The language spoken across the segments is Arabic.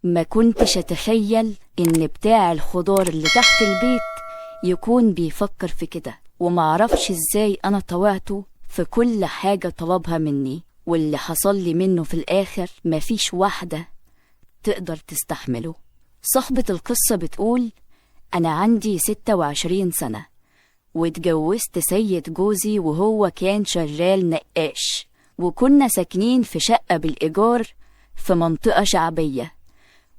ما كنتش أتخيل إن بتاع الخضار اللي تحت البيت يكون بيفكر في كده، ومعرفش إزاي أنا طوعته في كل حاجة طلبها مني، واللي حصل لي منه في الآخر مفيش واحدة تقدر تستحمله. صاحبة القصة بتقول: أنا عندي 26 سنة واتجوزت سيد جوزي وهو كان شغال نقاش، وكنا ساكنين في شقة بالإيجار في منطقة شعبية،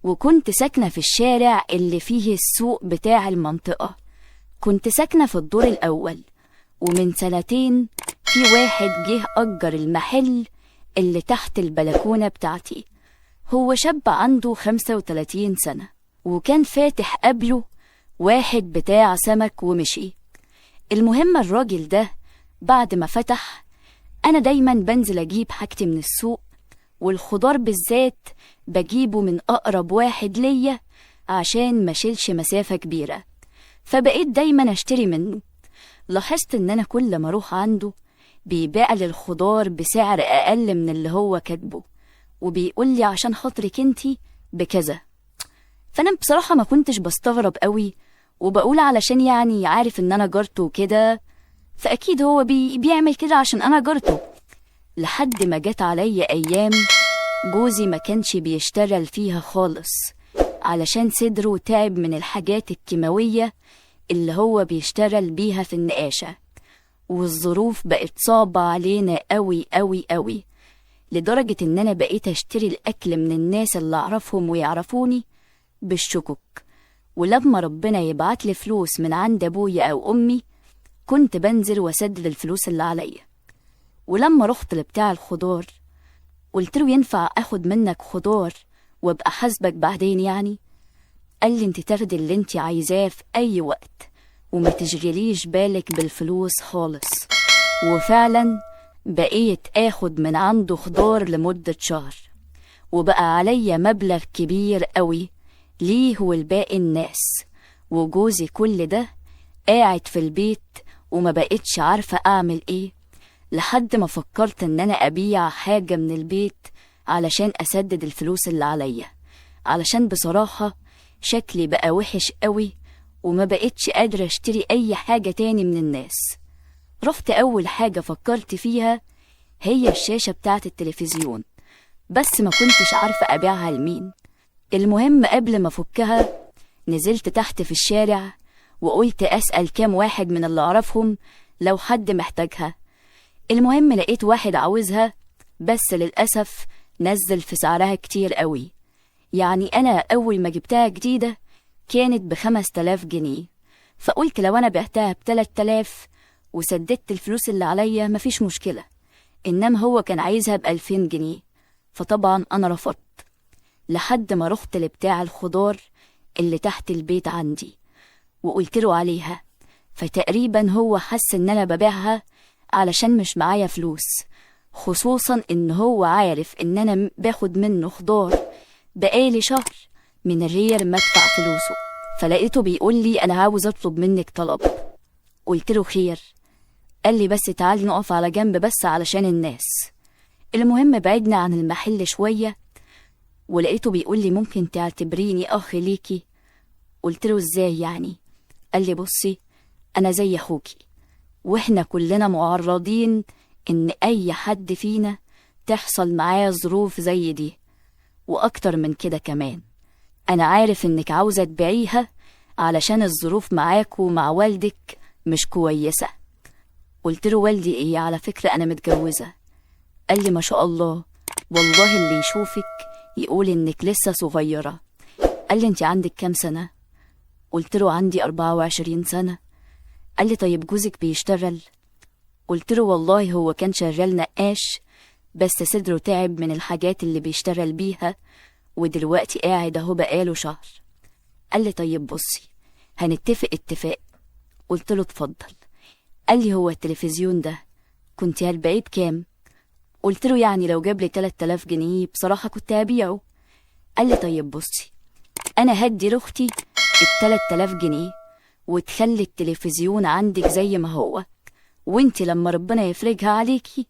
وكنت ساكنة في الشارع اللي فيه السوق بتاع المنطقة. كنت ساكنة في الدور الأول، ومن 2 سنين في واحد جه أجر المحل اللي تحت البلكونة بتاعتي. هو شاب عنده 35 سنة، وكان فاتح قبله واحد بتاع سمك ومشي. المهم الراجل ده بعد ما فتح، أنا دايما بنزل أجيب حاجتي من السوق، والخضار بالذات بجيبه من أقرب واحد ليا عشان ما شيلش مسافة كبيرة، فبقيت دايما أشتري منه. لاحظت إن أنا كل ما أروح عنده بيبيع لي الخضار بسعر أقل من اللي هو كاتبه، وبيقول لي عشان خاطرك انتي بكذا. فأنا بصراحة ما كنتش بستغرب قوي، وبقول علشان يعني عارف إن أنا جارته وكده، فأكيد هو بيعمل كده عشان أنا جارته. لحد ما جت عليا أيام جوزي ما كانش بيشتغل فيها خالص، علشان صدره تعب من الحاجات الكيماوية اللي هو بيشتغل بيها في النقاشة، والظروف بقت صعبة علينا قوي قوي قوي، لدرجة إن أنا بقيت أشتري الأكل من الناس اللي أعرفهم ويعرفوني بالشكوك. ولما ربنا يبعت لي فلوس من عند أبويا أو أمي كنت بنزل وأسدد الفلوس اللي عليا. ولما رحت لبتاع الخضار قلت له: ينفع أخد منك خضار وابقى حاسبك بعدين يعني؟ قال لي: انت تاخدي اللي انت عايزاه في أي وقت، وما تشغليش بالك بالفلوس خالص. وفعلا بقيت آخد من عنده خضار لمدة شهر، وبقى عليا مبلغ كبير قوي ليه والباقي الناس. وجوزي كل ده قاعد في البيت وما بقيتش عارفة أعمل إيه، لحد ما فكرت إن أنا أبيع حاجة من البيت علشان أسدد الفلوس اللي عليا، علشان بصراحة شكلي بقى وحش قوي وما بقيتش قادرة أشتري أي حاجة تاني من الناس. رحت أول حاجة فكرت فيها هي الشاشة بتاعة التلفزيون، بس ما كنتش عارفة أبيعها لمين. المهم قبل ما أفكها نزلت تحت في الشارع وقلت أسأل كام واحد من اللي أعرفهم لو حد محتاجها. المهم لقيت واحد عاوزها، بس للأسف نزل في سعرها كتير قوي. يعني أنا أول ما جبتها جديدة كانت ب5000 جنيه، فقلت لو أنا بعتها ب3000 وسددت الفلوس اللي عليا مفيش مشكلة، إنما هو كان عايزها ب2000 جنيه، فطبعا أنا رفضت. لحد ما رحت لبتاع الخضار اللي تحت البيت عندي وقلت له عليها، فتقريبا هو حس إن أنا ببيعها علشان مش معايا فلوس، خصوصا إن هو عارف إن أنا باخد منه خضار بقالي شهر من غير ما ادفع فلوسه. فلقيته بيقول لي: أنا عاوز أطلب منك طلب. قلت له: خير. قال لي: بس تعالي نقف على جنب بس علشان الناس. المهم بعدنا عن المحل شوية ولقيته بيقول لي: ممكن تعتبريني أخ ليكي؟ قلت له: إزاي يعني؟ قال لي: بصي، أنا زي أخوكي، وإحنا كلنا معرضين إن أي حد فينا تحصل معاه ظروف زي دي، وأكتر من كده كمان. أنا عارف إنك عاوزة تبيعيها علشان الظروف معاك ومع والدك مش كويسة. قلت له: والدي إيه؟ على فكرة أنا متجوزة. قال لي: ما شاء الله، والله اللي يشوفك يقول إنك لسه صغيرة. قال لي: أنت عندك كام سنة؟ قلت له: عندي 24 سنة. قال لي: طيب جوزك بيشتغل؟ قلت له: والله هو كان شغال نقاش، بس صدره تعب من الحاجات اللي بيشتغل بيها، ودلوقتي قاعد اهو بقاله شهر. قال لي: طيب بصي، هنتفق اتفاق. قلت له: اتفضل. قال لي: هو التلفزيون ده كنت هتبيعيه بكام؟ قلت له: يعني لو جاب لي 3000 جنيه بصراحة كنت هبيعه. قال لي: طيب بصي، أنا هدي لأختي 3000 جنيه وتخلي التلفزيون عندك زي ما هو، وانت لما ربنا يفرجها عليكي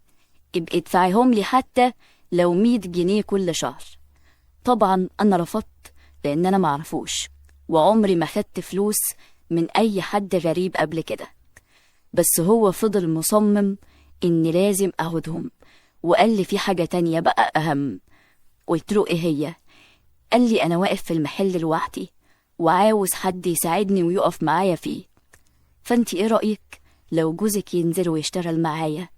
ابقي ادفعيهم لي حتى لو 100 جنيه كل شهر. طبعا أنا رفضت لأن أنا معرفوش، وعمري ما خدت فلوس من أي حد غريب قبل كده. بس هو فضل مصمم إني لازم أخدهم، وقال لي في حاجة تانية بقى أهم. قلت له إيه هي؟ قال لي أنا واقف في المحل لوحدي وعاوز حد يساعدني ويقف معايا فيه، فأنت إيه رأيك لو جوزك ينزل ويشتغل معايا؟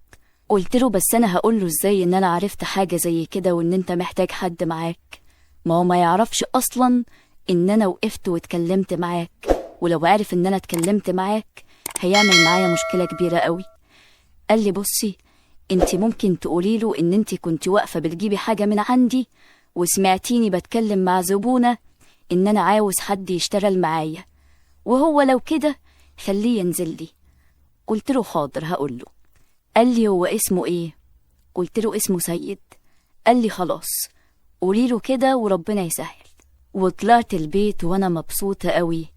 قلت له بس أنا هقوله إزاي إن أنا عرفت حاجة زي كده وإن أنت محتاج حد معاك؟ ما هو ما يعرفش أصلا إن أنا وقفت واتكلمت معاك، ولو عارف إن أنا اتكلمت معاك هيعمل معايا مشكلة كبيرة قوي. قال لي بصي، انت ممكن تقولي له ان انت كنت واقفة بتجيبي حاجة من عندي وسمعتيني بتكلم مع زبونة ان انا عاوز حد يشتغل معايا، وهو لو كده خليه ينزل لي. قلت له حاضر هقول له. قال لي هو اسمه ايه؟ قلت له اسمه سيد. قال لي خلاص قولي له كده وربنا يسهل. وطلعت البيت وانا مبسوطة قوي،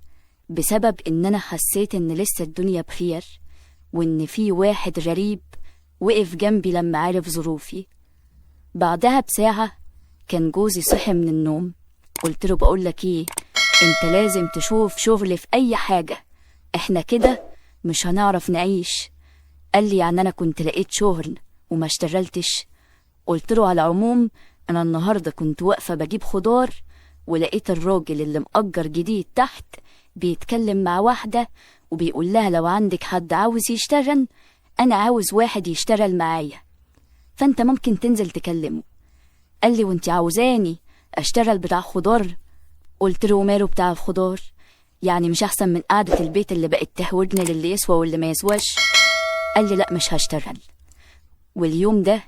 بسبب ان انا حسيت ان لسه الدنيا بخير، وان في واحد غريب وقف جنبي لما عرف ظروفي. بعدها بساعة كان جوزي صحي من النوم. قلت له بقولك ايه، انت لازم تشوف شغل في اي حاجة، احنا كده مش هنعرف نعيش. قال لي يعني انا كنت لقيت شغل وما اشتغلتش؟ قلت له على العموم انا النهاردة كنت واقفة بجيب خضار، ولقيت الراجل اللي مأجر جديد تحت بيتكلم مع واحدة وبيقول لها لو عندك حد عاوز يشتغل أنا عاوز واحد يشتغل معايا، فأنت ممكن تنزل تكلمه. قال لي وانت عاوزاني أشتغل بتاع خضار؟ قلت له ماله بتاع الخضار، يعني مش أحسن من قعدة البيت اللي بقت تهودني للي يسوى واللي ما يسواش؟ قال لي لأ مش هشتغل. واليوم ده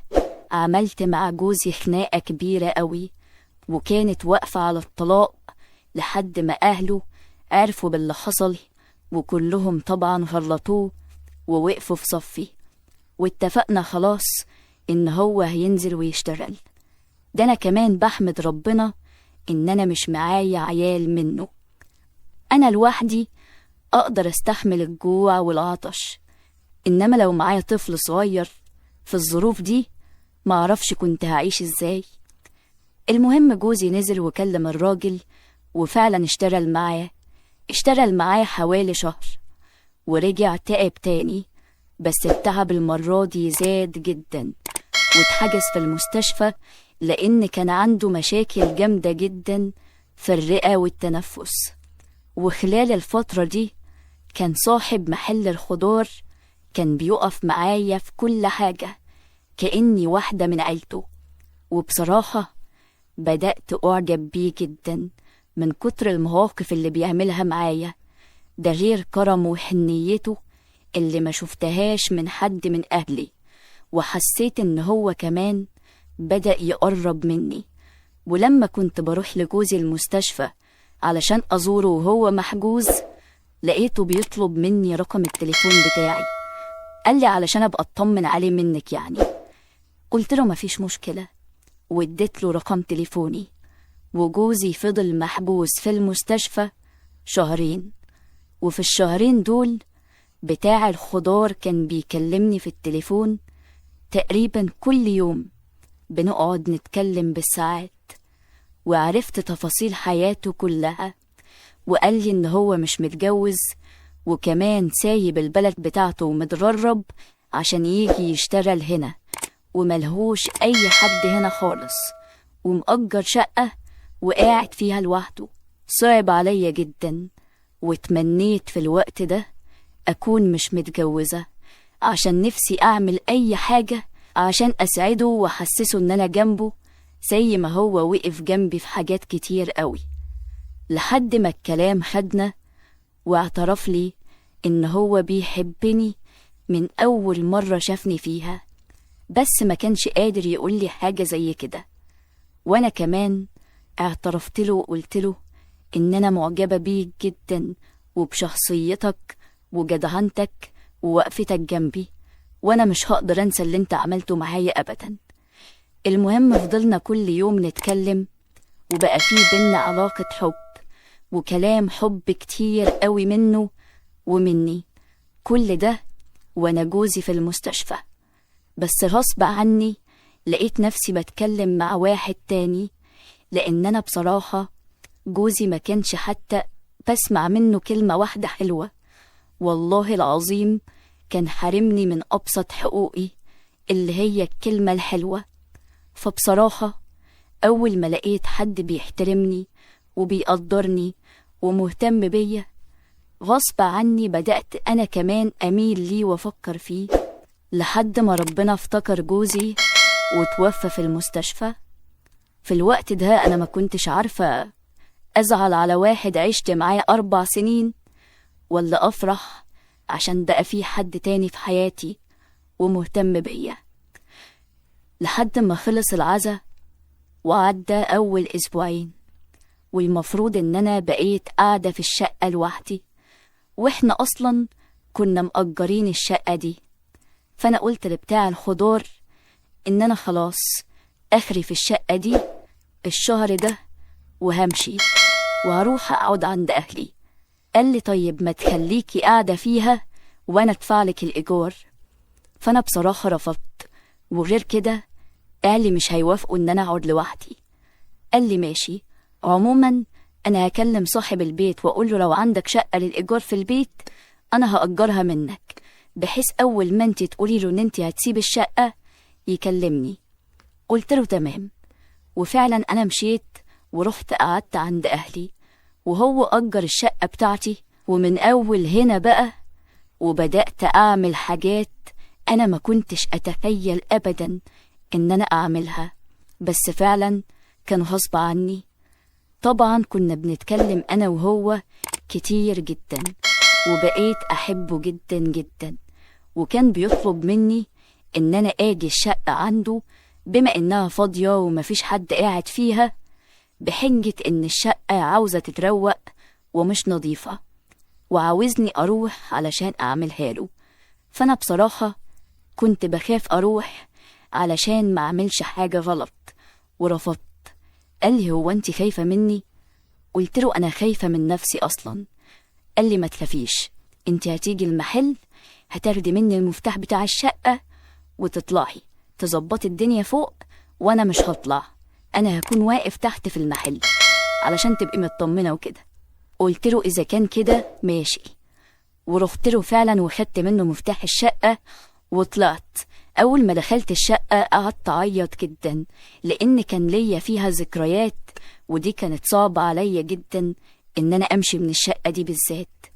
عملت مع جوزي خناقة كبيرة قوي، وكانت واقفة على الطلاق لحد ما أهله عرفوا باللي حصل، وكلهم طبعا غلطوه ووقفوا في صفي، واتفقنا خلاص إن هو هينزل ويشتغل. ده أنا كمان بحمد ربنا إن أنا مش معايا عيال منه، أنا لوحدي أقدر أستحمل الجوع والعطش، إنما لو معايا طفل صغير في الظروف دي معرفش كنت هعيش إزاي. المهم جوزي نزل وكلم الراجل وفعلا اشتغل معاه حوالي شهر، ورجع تعب تاني، بس التعب المرة دي زاد جدا، واتحجز في المستشفى لأن كان عنده مشاكل جامدة جدا في الرئة والتنفس. وخلال الفترة دي كان صاحب محل الخضار كان بيقف معايا في كل حاجة كأني واحدة من عيلته، وبصراحة بدأت أعجب بيه جدا من كتر المواقف اللي بيعملها معايا، ده غير كرمه وحنيته اللي ما شفتهاش من حد من أهلي. وحسيت إن هو كمان بدأ يقرب مني، ولما كنت بروح لجوزي المستشفى علشان أزوره وهو محجوز لقيته بيطلب مني رقم التليفون بتاعي. قال لي علشان أبقى أطمن عليه منك يعني. قلت له مفيش مشكلة، واديت له رقم تليفوني. وجوزي فضل محبوس في المستشفى 2 شهر، وفي الشهرين دول بتاع الخضار كان بيكلمني في التليفون تقريبا كل يوم، بنقعد نتكلم بالساعات، وعرفت تفاصيل حياته كلها. وقال لي إن هو مش متجوز، وكمان سايب البلد بتاعته ومتغرب عشان يجي يشتغل هنا، وملهوش أي حد هنا خالص، ومأجر شقة وقاعد فيها لوحده. صعب عليا جدا، واتمنيت في الوقت ده أكون مش متجوزة، عشان نفسي أعمل أي حاجة عشان أسعده وأحسسه إن أنا جنبه زي ما هو وقف جنبي في حاجات كتير قوي. لحد ما الكلام خدنا واعترف لي إن هو بيحبني من أول مرة شافني فيها، بس ما كانش قادر يقولي حاجة زي كده. وأنا كمان اعترفت له وقلت له إن أنا معجبة بيك جدا وبشخصيتك وجدعنتك ووقفتك جنبي، وأنا مش هقدر أنسى اللي أنت عملته معايا أبدا. المهم فضلنا كل يوم نتكلم، وبقى فيه بينا علاقة حب وكلام حب كتير قوي منه ومني، كل ده وأنا جوزي في المستشفى. بس غصب عني لقيت نفسي بتكلم مع واحد تاني لأن أنا بصراحة جوزي ما كانش حتى بسمع منه كلمة واحدة حلوة. والله العظيم كان حارمني من أبسط حقوقي اللي هي الكلمة الحلوة. فبصراحة أول ما لقيت حد بيحترمني وبيقدرني ومهتم بيا، غصب عني بدأت أنا كمان أميل ليه وأفكر فيه، لحد ما ربنا افتكر جوزي وتوفى في المستشفى. في الوقت ده أنا ما كنتش عارفة أزعل على واحد عشت معاه 4 سنين، ولا أفرح عشان بقى في حد تاني في حياتي ومهتم بيا. لحد ما خلص العزا وعدى أول أسبوعين، والمفروض إن أنا بقيت قاعدة في الشقة لوحدي، وإحنا أصلا كنا مأجرين الشقة دي. فأنا قلت لبتاع الخضار إن أنا خلاص آخري في الشقة دي الشهر ده وهمشي وهروح أقعد عند أهلي. قال لي طيب ما تخليكي قاعدة فيها وأنا أدفعلك الإيجار. فأنا بصراحة رفضت، وغير كده قال لي مش هيوافقوا إن أنا أقعد لوحدي. قال لي ماشي، عموما أنا هكلم صاحب البيت وأقول له لو عندك شقة للإيجار في البيت أنا هأجرها منك، بحيث أول ما انتي تقولي له إن انتي هتسيب الشقة يكلمني. قلت له تمام، وفعلا أنا مشيت ورحت قعدت عند أهلي، وهو أجر الشقة بتاعتي. ومن أول هنا بقى وبدأت أعمل حاجات أنا ما كنتش أتخيل أبدا إن أنا أعملها، بس فعلا كان غصب عني. طبعا كنا بنتكلم أنا وهو كتير جدا، وبقيت أحبه جدا جدا، وكان بيطلب مني إن أنا آجي الشقة عنده بما إنها فاضية ومفيش حد قاعد فيها، بحجة إن الشقة عاوزة تتروق ومش نظيفة، وعاوزني أروح علشان أعملها له. فأنا بصراحة كنت بخاف أروح علشان ما أعملش حاجة غلط، ورفضت. قال لي هو أنت خايفة مني؟ قلت له أنا خايفة من نفسي أصلا. قال لي ما تخافيش، أنت هتيجي المحل هتاخدي مني المفتاح بتاع الشقة وتطلعي تظبطي الدنيا فوق، وأنا مش هطلع، أنا هكون واقف تحت في المحل علشان تبقي مطمنة وكده. قلت له إذا كان كده ماشي، ورحت له فعلا وخدت منه مفتاح الشقة وطلعت. أول ما دخلت الشقة قعدت أعيط جدا، لأن كان ليا فيها ذكريات، ودي كانت صعبة عليا جدا إن أنا أمشي من الشقة دي بالذات.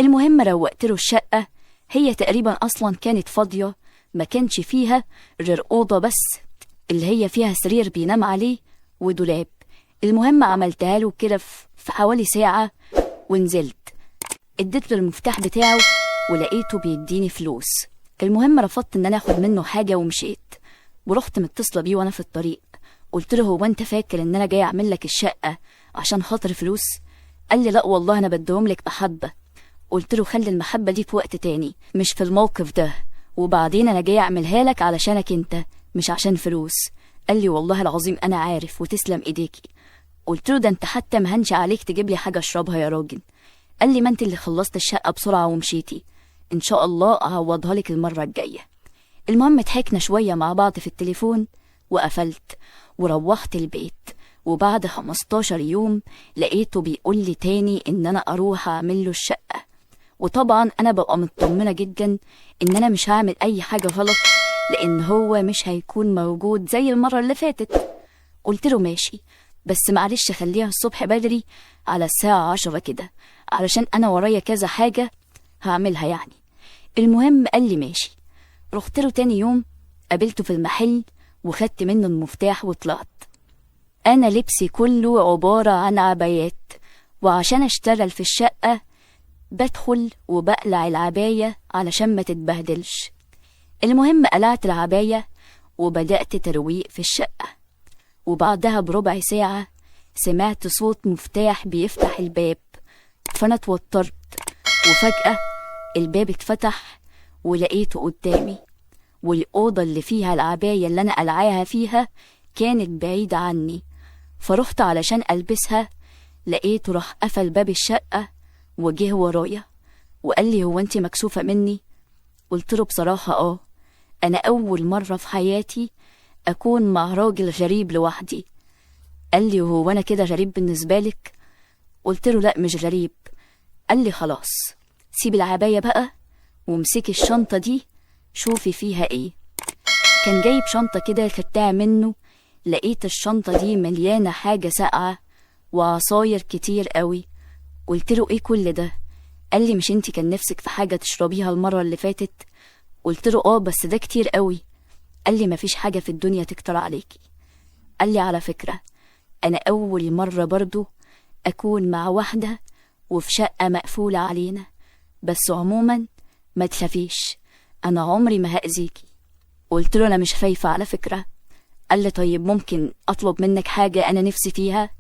المهم روقت له الشقة، هي تقريبا أصلا كانت فاضية، ما كانش فيها غير أوضة بس اللي هي فيها سرير بينام عليه ودولاب. المهم عملتها له كده في حوالي ساعة ونزلت اديت له المفتاح بتاعه ولقيته بيديني فلوس. المهم رفضت ان انا اخد منه حاجة ومشيت، ورحت متصلة بيه وانا في الطريق. قلت له هو انت فاكر ان انا جاي اعمل لك الشقة عشان خاطر فلوس؟ قال لي لا والله انا بديهم لك محبة. قلت له خلي المحبة دي في وقت تاني مش في الموقف ده، وبعدين انا جاي اعملها لك علشانك انت مش عشان فلوس. قال لي والله العظيم انا عارف وتسلم ايديكي. قلت له ده انت حتى مهنش عليك تجيب لي حاجة اشربها يا راجل. قال لي ما انت اللي خلصت الشقة بسرعة ومشيتي، ان شاء الله اعوضها لك المرة الجاية. المهم ضحكنا شوية مع بعض في التليفون وقفلت وروحت البيت. وبعد 15 يوم لقيته بيقول لي تاني ان انا اروح اعمل له الشقة، وطبعا انا ببقى مطمنة جدا ان انا مش هعمل اي حاجة غلط، لان هو مش هيكون موجود زي المرة اللي فاتت. قلت له ماشي، بس معلش خليها الصبح بدري على الساعة 10 كده، علشان انا ورايا كذا حاجة هعملها يعني. المهم قال لي ماشي. رحت له تاني يوم قابلته في المحل وخدت منه المفتاح وطلعت. انا لبسي كله عبارة عن عبايات، وعشان اشتغل في الشقة بدخل وبقلع العباية علشان ما تتبهدلش. المهم قلعت العباية وبدأت ترويق في الشقة، وبعدها بربع ساعة سمعت صوت مفتاح بيفتح الباب. فأنا اتوترت، وفجأة الباب اتفتح ولقيته قدامي، والأوضة اللي فيها العباية اللي أنا قلعاها فيها كانت بعيدة عني. فرحت علشان ألبسها لقيته راح قفل باب الشقة وجه ورايا وقال لي هو انت مكسوفة مني؟ قلت له بصراحة أنا أول مرة في حياتي أكون مع راجل غريب لوحدي. قال لي وهو أنا كده غريب بالنسبة لك؟ قلت له لا مش غريب. قال لي خلاص سيب العباية بقى وامسكي الشنطة دي شوفي فيها ايه. كان جايب شنطة كده خدتها منه، لقيت الشنطة دي مليانة حاجة ساقعة وعصاير كتير قوي. قلت له ايه كل ده؟ قال لي مش انتي كان نفسك في حاجة تشربيها المرة اللي فاتت؟ قلت له اه بس ده كتير قوي. قال لي مفيش حاجة في الدنيا تكتر عليكي. قال لي على فكرة انا اول مرة برضو اكون مع واحدة وفي شقة مقفولة علينا، بس عموما ما تخافيش انا عمري ما هأذيكي. قلت له انا مش خايفة على فكرة. قال لي طيب ممكن اطلب منك حاجة انا نفسي فيها؟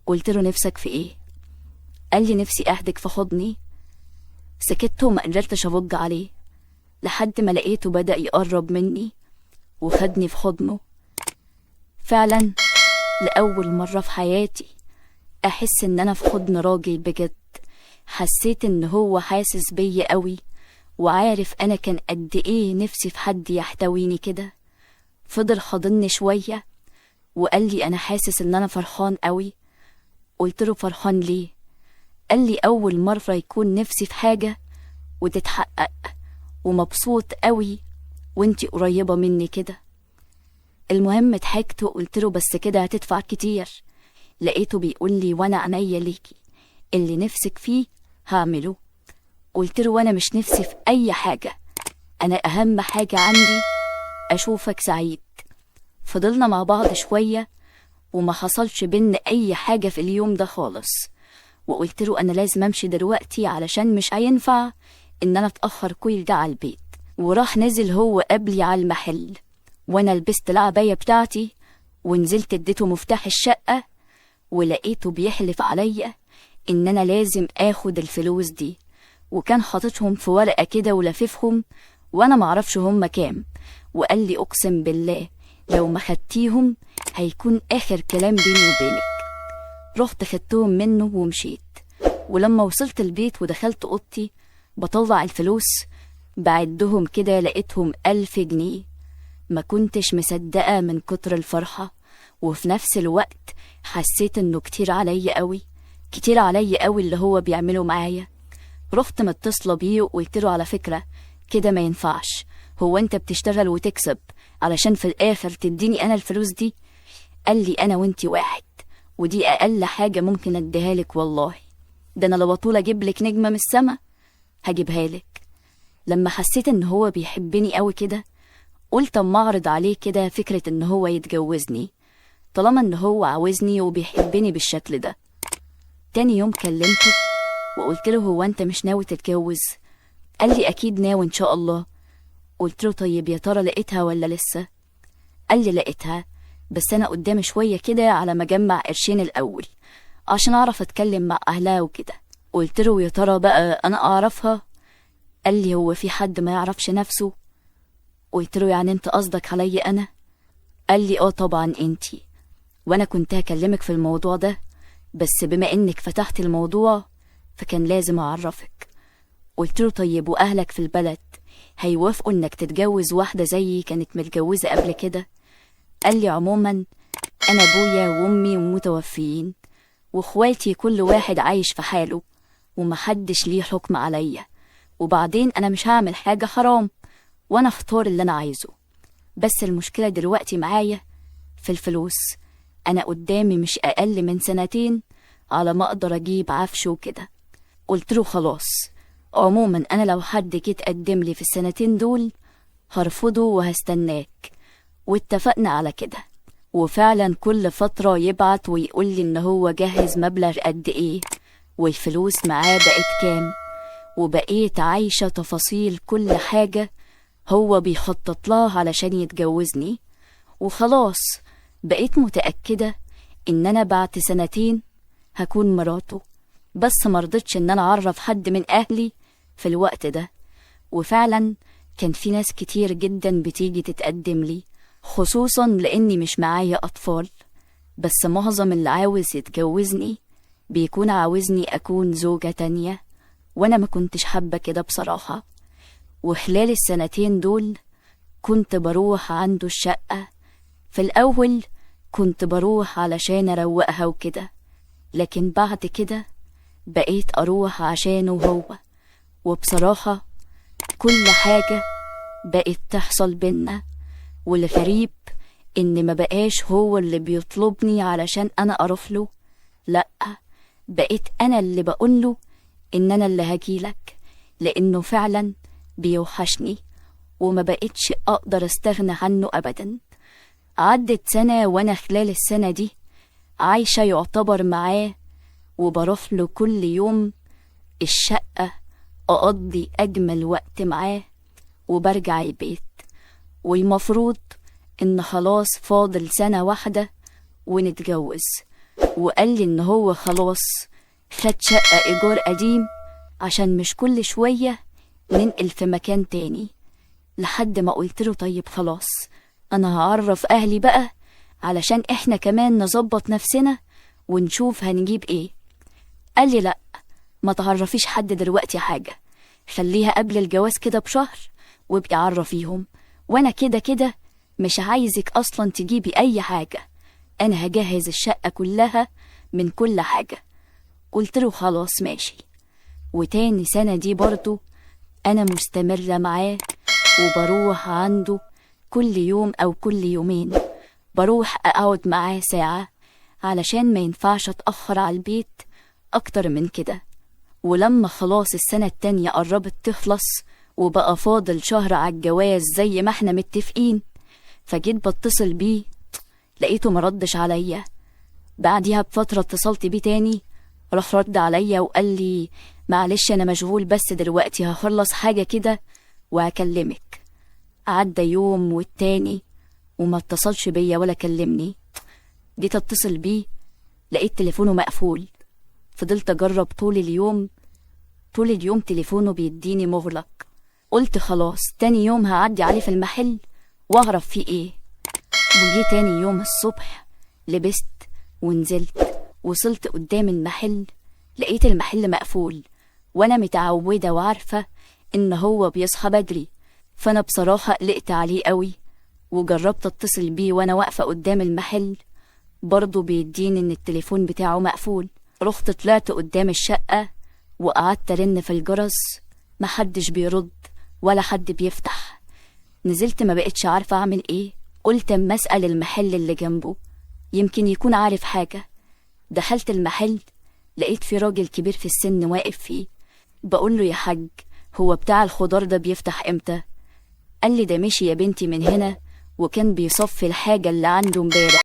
قلت له نفسك في ايه؟ قال لي نفسي اهدك في حضني. سكت وما قدرتش ارد عليه لحد ما لقيته بدأ يقرب مني وخدني في حضنه. فعلا لأول مرة في حياتي احس ان انا في حضن راجل بجد. حسيت ان هو حاسس بيا قوي وعارف انا كان قد ايه نفسي في حد يحتويني كده. فضل حضني شوية وقال لي انا حاسس ان انا فرحان قوي. قلت له فرحان ليه؟ قال لي اول مرة يكون نفسي في حاجة وتتحقق ومبسوط قوي وانتي قريبة مني كده. المهم ضحكت وقلت له بس كده هتدفع كتير. لقيته بيقول لي وانا عينيا ليكي اللي نفسك فيه هعمله. قلت له وانا مش نفسي في اي حاجة، انا اهم حاجة عندي اشوفك سعيد. فضلنا مع بعض شوية وما حصلش بينا اي حاجة في اليوم ده خالص. وقلت له انا لازم امشي دلوقتي علشان مش هينفع ان انا اتأخر كل ده على البيت. وراح نزل هو قبلي على المحل وانا لبست العباية بتاعتي ونزلت اديته مفتاح الشقة ولقيته بيحلف عليا ان انا لازم اخد الفلوس دي، وكان حاططهم في ورقة كده ولففهم وانا معرفش هم كام. وقال لي اقسم بالله لو ما خدتيهم هيكون اخر كلام بيني وبينك. رحت خدتهم منه ومشيت. ولما وصلت البيت ودخلت اوضتي بطلع الفلوس بعدهم كده لقيتهم 1000 جنيه. ما كنتش مصدقة من كتر الفرحة، وفي نفس الوقت حسيت انه كتير عليا قوي، كتير عليا قوي اللي هو بيعمله معايا. رحت متصلة بيه وقلت له على فكرة كده ما ينفعش، هو انت بتشتغل وتكسب علشان في الاخر تديني انا الفلوس دي؟ قال لي انا وانتي واحد ودي اقل حاجة ممكن اديها لك والله، ده انا لو بطول اجيب لك نجمة من السما هجيبها لك. لما حسيت ان هو بيحبني قوي كده قلت اما اعرض عليه كده فكرة ان هو يتجوزني طالما ان هو عاوزني وبيحبني بالشكل ده. تاني يوم كلمته وقلت له هو انت مش ناوي تتجوز؟ قال لي اكيد ناوي ان شاء الله. قلت له طيب يا ترى لقيتها ولا لسه؟ قال لي لقيتها بس انا قدامي شوية كده على ما اجمع قرشين الاول عشان اعرف اتكلم مع اهلها وكده. قلت له يا ترى بقى انا اعرفها؟ قال لي هو في حد ما يعرفش نفسه؟ قلت له يعني انت قصدك عليا انا؟ قال لي اه طبعا انتي، وانا كنت هكلمك في الموضوع ده بس بما انك فتحت الموضوع فكان لازم اعرفك. قلت له طيب واهلك في البلد هيوافقوا انك تتجوز واحدة زيي كانت متجوزة قبل كده؟ قال لي عموما انا ابويا وامي متوفيين واخواتي كل واحد عايش في حاله ومحدش ليه حكم عليا، وبعدين انا مش هعمل حاجة حرام وانا اختار اللي انا عايزه، بس المشكلة دلوقتي معايا في الفلوس. انا قدامي مش اقل من 2 على ما اقدر اجيب عفش وكده. قلت له خلاص عموما انا لو حد جيت قدم لي في ال2 دول هرفضه وهستناك. واتفقنا على كده. وفعلا كل فترة يبعت ويقول لي ان هو جهز مبلغ قد ايه والفلوس معاه بقت كام، وبقيت عايشة تفاصيل كل حاجة هو بيخطط لها علشان يتجوزني. وخلاص بقيت متأكدة ان انا بعد 2 هكون مراته، بس مرضتش ان انا اعرف حد من اهلي في الوقت ده. وفعلا كان في ناس كتير جدا بتيجي تتقدم لي خصوصا لاني مش معايا اطفال، بس معظم اللي عاوز يتجوزني بيكون عاوزني اكون زوجة تانية، وانا ما كنتش حابة كده بصراحة. وخلال ال2 دول كنت بروح عنده الشقة. في الاول كنت بروح علشان أروقها وكده، لكن بعد كده بقيت أروح عشانه هو. وبصراحة كل حاجة بقت تحصل بينا، والغريب إن ما بقاش هو اللي بيطلبني علشان أنا أروح له، لأ، بقيت أنا اللي بقوله إن أنا اللي هجيلك، لأنه فعلا بيوحشني وما بقيتش أقدر أستغنى عنه أبدا. عدت سنة وأنا خلال السنة دي عايشة يعتبر معاه، وبروح له كل يوم الشقة أقضي أجمل وقت معاه، وبرجع البيت. والمفروض إن خلاص فاضل سنة واحدة ونتجوز، وقال لي إن هو خلاص خد شقة إيجار قديم عشان مش كل شوية ننقل في مكان تاني. لحد ما قلت له طيب خلاص أنا هعرف أهلي بقى علشان إحنا كمان نظبط نفسنا ونشوف هنجيب إيه. قال لي لأ، ما تعرفيش حد دلوقتي حاجة، خليها قبل الجواز كده بشهر وابقي عرفيهم، وأنا كده كده مش عايزك أصلا تجيبي أي حاجة، أنا هجهز الشقة كلها من كل حاجة. قلت له خلاص ماشي. وتاني سنة دي برضو أنا مستمرة معاه، وبروح عنده كل يوم أو كل يومين، بروح أقعد معاه ساعة علشان ما ينفعش أتأخر على البيت أكتر من كده. ولما خلاص السنة التانية قربت تخلص وبقى فاضل شهر على الجواز زي ما احنا متفقين، فجيت بتصل بيه لقيته مردش عليا. بعديها بفترة اتصلت بيه تاني، راح رد عليا وقال لي معلش أنا مشغول بس دلوقتي هخلص حاجة كده وهكلمك. عدى يوم والتاني وما اتصلش بيا ولا كلمني. جيت اتصل بيه لقيت تليفونه مقفول. فضلت اجرب طول اليوم تليفونه بيديني مغلق. قلت خلاص تاني يوم هعدي عليه في المحل واعرف فيه ايه. وجي تاني يوم الصبح لبست ونزلت، وصلت قدام المحل لقيت المحل مقفول، وانا متعودة وعارفة ان هو بيصحى بدري، فانا بصراحة قلقت عليه قوي. وجربت اتصل بيه وانا واقفة قدام المحل، برضه بيديني ان التليفون بتاعه مقفول. رحت طلعت قدام الشقة وقعدت ارن في الجرس، محدش بيرد ولا حد بيفتح. نزلت ما بقتش عارفة اعمل ايه، قلت اما اسأل المحل اللي جنبه يمكن يكون عارف حاجة. دخلت المحل لقيت في راجل كبير في السن واقف فيه. بقول له يا حاج هو بتاع الخضار ده بيفتح امتى؟ قال لي ده مشي يا بنتي من هنا وكان بيصفي الحاجة اللي عنده امبارح.